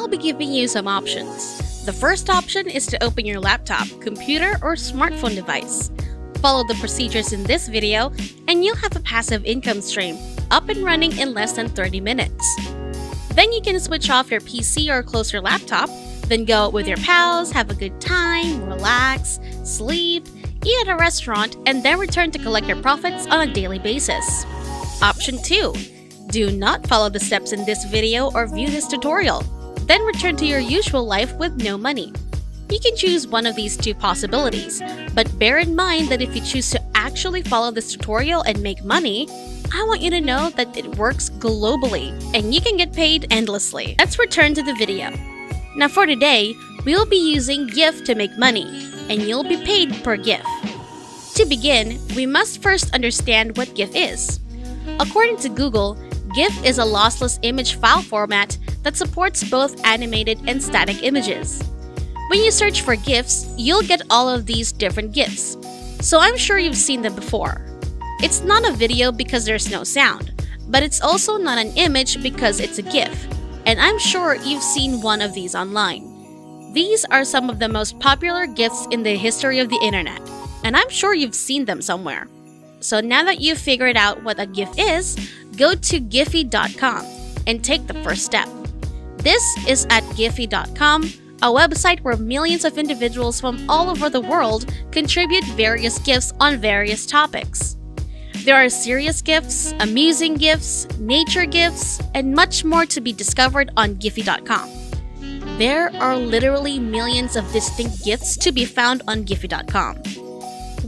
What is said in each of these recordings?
I'll be giving you some options. The first option is to open your laptop, computer, or smartphone device. Follow the procedures in this video and you'll have a passive income stream up and running in less than 30 minutes. Then you can switch off your PC or close your laptop, then go out with your pals, have a good time, relax, sleep, eat at a restaurant, and then return to collect your profits on a daily basis. Option 2. Do not follow the steps in this video or view this tutorial. Then return to your usual life with no money. You can choose one of these two possibilities, but bear in mind that if you choose to actually follow this tutorial and make money, I want you to know that it works globally and you can get paid endlessly. Let's return to the video. Now for today, we will be using GIF to make money, and you'll be paid per GIF. To begin, we must first understand what GIF is. According to Google, GIF is a lossless image file format that supports both animated and static images. When you search for GIFs, you'll get all of these different GIFs, so I'm sure you've seen them before. It's not a video because there's no sound, but it's also not an image because it's a GIF, and I'm sure you've seen one of these online. These are some of the most popular GIFs in the history of the internet, and I'm sure you've seen them somewhere. So now that you've figured out what a GIF is, go to Giphy.com and take the first step. This is at Giphy.com, a website where millions of individuals from all over the world contribute various GIFs on various topics. There are serious GIFs, amusing GIFs, nature GIFs, and much more to be discovered on Giphy.com. There are literally millions of distinct GIFs to be found on Giphy.com.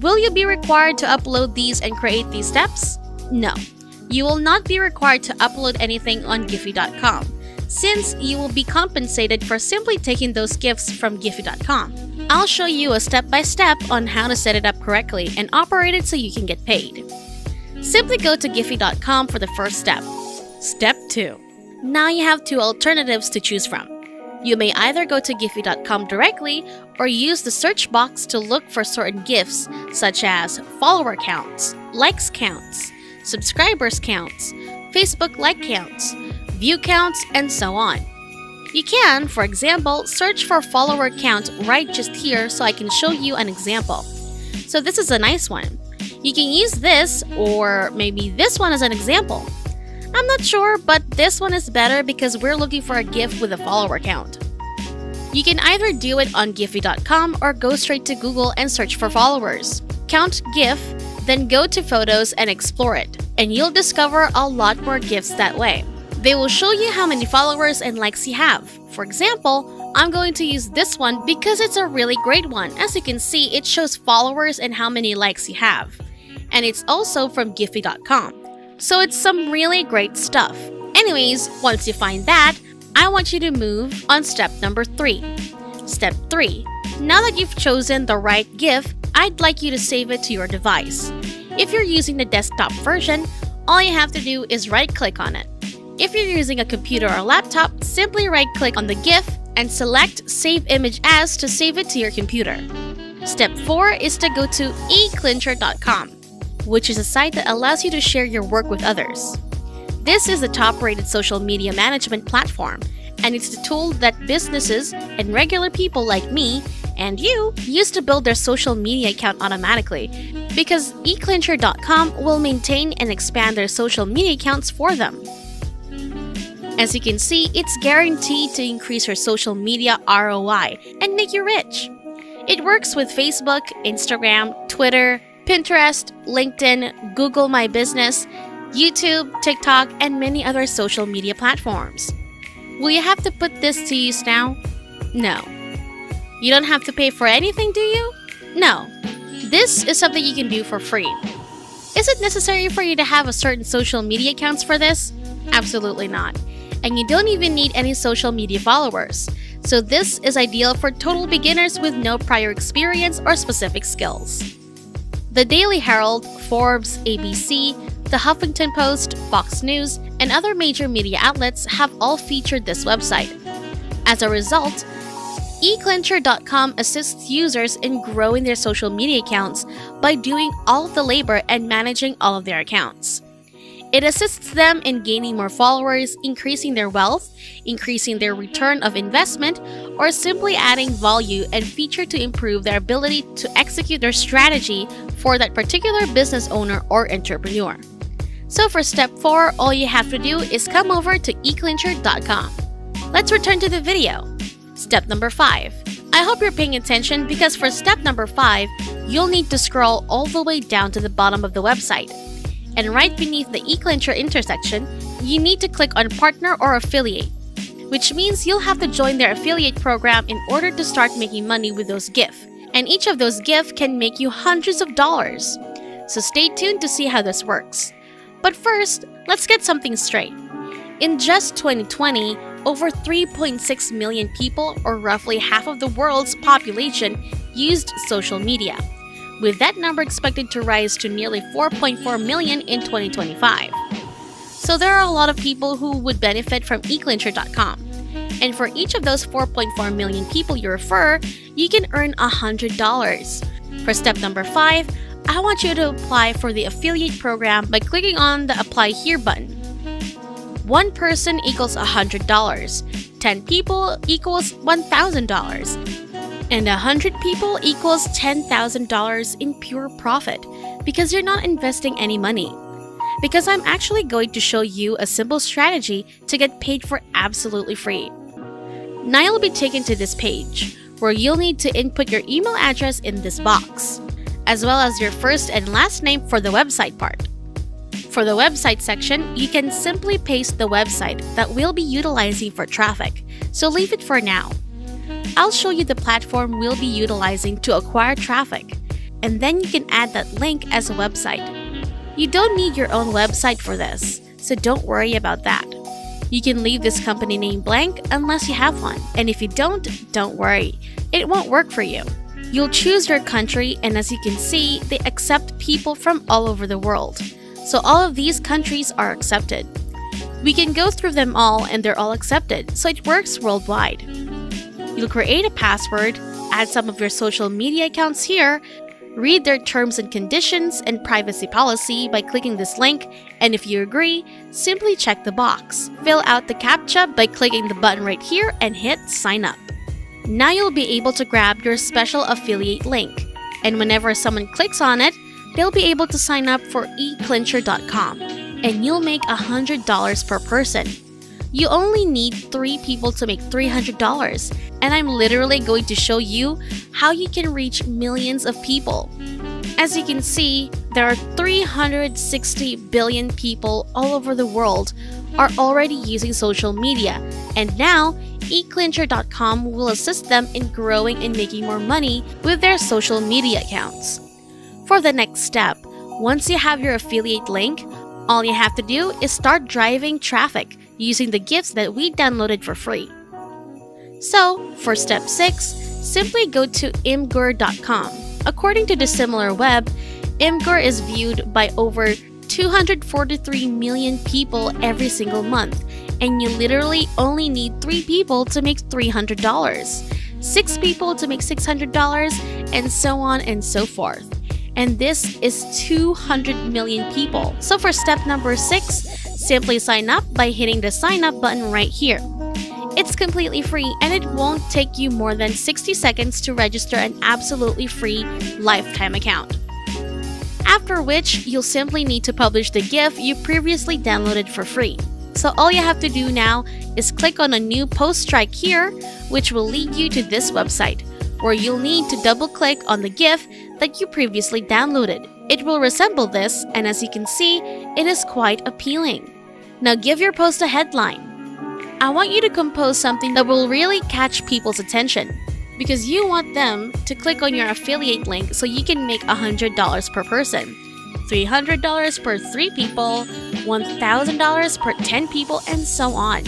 Will you be required to upload these and create these steps? No. You will not be required to upload anything on Giphy.com, since you will be compensated for simply taking those GIFs from Giphy.com. I'll show you a step-by-step on how to set it up correctly and operate it so you can get paid. Simply go to Giphy.com for the first step. Step 2. Now you have two alternatives to choose from. You may either go to Giphy.com directly or use the search box to look for certain GIFs such as follower counts, likes counts, subscribers counts, Facebook like counts, view counts, and so on. You can, for example, search for follower count right just here so I can show you an example. So this is a nice one. You can use this or maybe this one as an example. I'm not sure, but this one is better because we're looking for a GIF with a follower count. You can either do it on Giphy.com or go straight to Google and search for followers. Count GIF, then go to Photos and explore it, and you'll discover a lot more GIFs that way. They will show you how many followers and likes you have. For example, I'm going to use this one because it's a really great one. As you can see, it shows followers and how many likes you have. And it's also from Giphy.com. So it's some really great stuff. Anyways, once you find that, I want you to move on step number 3. Step 3. Now that you've chosen the right GIF, I'd like you to save it to your device. If you're using the desktop version, all you have to do is right-click on it. If you're using a computer or laptop, simply right-click on the GIF and select Save Image As to save it to your computer. Step 4 is to go to eClincher.com, which is a site that allows you to share your work with others. This is the top-rated social media management platform, and it's the tool that businesses and regular people like me and you use to build their social media account automatically, because eClincher.com will maintain and expand their social media accounts for them. As you can see, it's guaranteed to increase your social media ROI and make you rich. It works with Facebook, Instagram, Twitter, Pinterest, LinkedIn, Google My Business, YouTube, TikTok, and many other social media platforms. Will you have to put this to use now? No. You don't have to pay for anything, do you? No. This is something you can do for free. Is it necessary for you to have a certain social media accounts for this? Absolutely not. And you don't even need any social media followers. So this is ideal for total beginners with no prior experience or specific skills. The Daily Herald, Forbes, ABC, The Huffington Post, Fox News, and other major media outlets have all featured this website. As a result, eClincher.com assists users in growing their social media accounts by doing all of the labor and managing all of their accounts. It assists them in gaining more followers, increasing their wealth, increasing their return of investment, or simply adding value and feature to improve their ability to execute their strategy for that particular business owner or entrepreneur. So for step 4, all you have to do is come over to eClincher.com. Let's return to the video. Step number 5. I hope you're paying attention because for step number 5, you'll need to scroll all the way down to the bottom of the website. And right beneath the eClincher intersection, you need to click on Partner or Affiliate, which means you'll have to join their affiliate program in order to start making money with those GIF. And each of those GIF can make you hundreds of dollars. So stay tuned to see how this works. But first, let's get something straight. In just 2020, over 3.6 million people, or roughly half of the world's population, used social media, with that number expected to rise to nearly 4.4 million in 2025. So there are a lot of people who would benefit from eClincher.com. And for each of those 4.4 million people you refer, you can earn $100. For step number 5, I want you to apply for the affiliate program by clicking on the Apply Here button. 1 person equals $100, 10 people equals $1,000, and 100 people equals $10,000 in pure profit because you're not investing any money. Because I'm actually going to show you a simple strategy to get paid for absolutely free. Now you'll be taken to this page where you'll need to input your email address in this box, as well as your first and last name for the website part. For the website section, you can simply paste the website that we'll be utilizing for traffic, so leave it for now. I'll show you the platform we'll be utilizing to acquire traffic, and then you can add that link as a website. You don't need your own website for this, so don't worry about that. You can leave this company name blank unless you have one, and if you don't worry, it won't work for you. You'll choose your country, and as you can see, they accept people from all over the world. So all of these countries are accepted. We can go through them all and they're all accepted, so it works worldwide. You'll create a password, add some of your social media accounts here, read their terms and conditions and privacy policy by clicking this link, and if you agree, simply check the box. Fill out the CAPTCHA by clicking the button right here and hit sign up. Now you'll be able to grab your special affiliate link, and whenever someone clicks on it, they'll be able to sign up for eClincher.com, and you'll make $100 per person. You only need 3 people to make $300, and I'm literally going to show you how you can reach millions of people. As you can see, there are 360 billion people all over the world are already using social media, and now eClincher.com will assist them in growing and making more money with their social media accounts. For the next step, once you have your affiliate link, all you have to do is start driving traffic using the GIFs that we downloaded for free. So, for step 6, simply go to imgur.com. According to the SimilarWeb, Imgur is viewed by over 243 million people every single month, and you literally only need 3 people to make $300, 6 people to make $600, and so on and so forth. And this is 200 million people. So for step number 6, simply sign up by hitting the sign up button right here. It's completely free and it won't take you more than 60 seconds to register an absolutely free lifetime account. After which, you'll simply need to publish the GIF you previously downloaded for free. So all you have to do now is click on a new post strike here, which will lead you to this website, where you'll need to double-click on the GIF that you previously downloaded. It will resemble this, and as you can see, it is quite appealing. Now give your post a headline. I want you to compose something that will really catch people's attention, because you want them to click on your affiliate link so you can make $100 per person, $300 per 3 people, $1,000 per 10 people, and so on.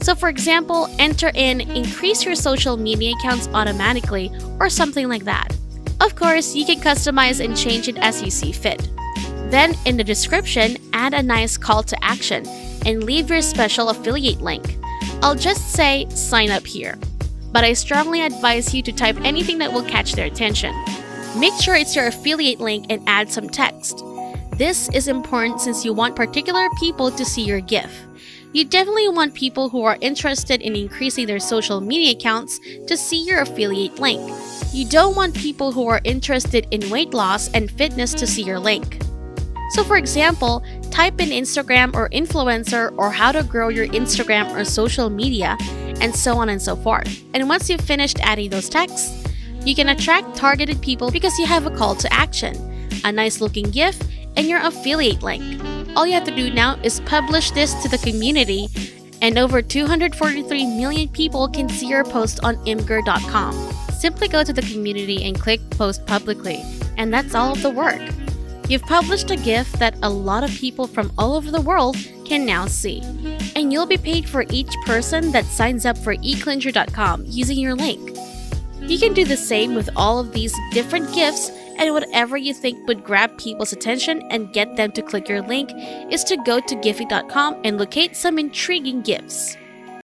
So for example, enter in increase your social media accounts automatically or something like that. Of course, you can customize and change it as you see fit. Then in the description, add a nice call to action and leave your special affiliate link. I'll just say sign up here, but I strongly advise you to type anything that will catch their attention. Make sure it's your affiliate link and add some text. This is important since you want particular people to see your GIF. You definitely want people who are interested in increasing their social media accounts to see your affiliate link. You don't want people who are interested in weight loss and fitness to see your link. So for example, type in Instagram or influencer or how to grow your Instagram or social media, and so on and so forth. And once you've finished adding those texts, you can attract targeted people because you have a call to action, a nice looking GIF, and your affiliate link. All you have to do now is publish this to the community, and over 243 million people can see your post on Imgur.com. Simply go to the community and click Post Publicly, and that's all of the work. You've published a GIF that a lot of people from all over the world can now see. And you'll be paid for each person that signs up for eCleanser.com using your link. You can do the same with all of these different GIFs, and whatever you think would grab people's attention and get them to click your link is to go to Giphy.com and locate some intriguing GIFs.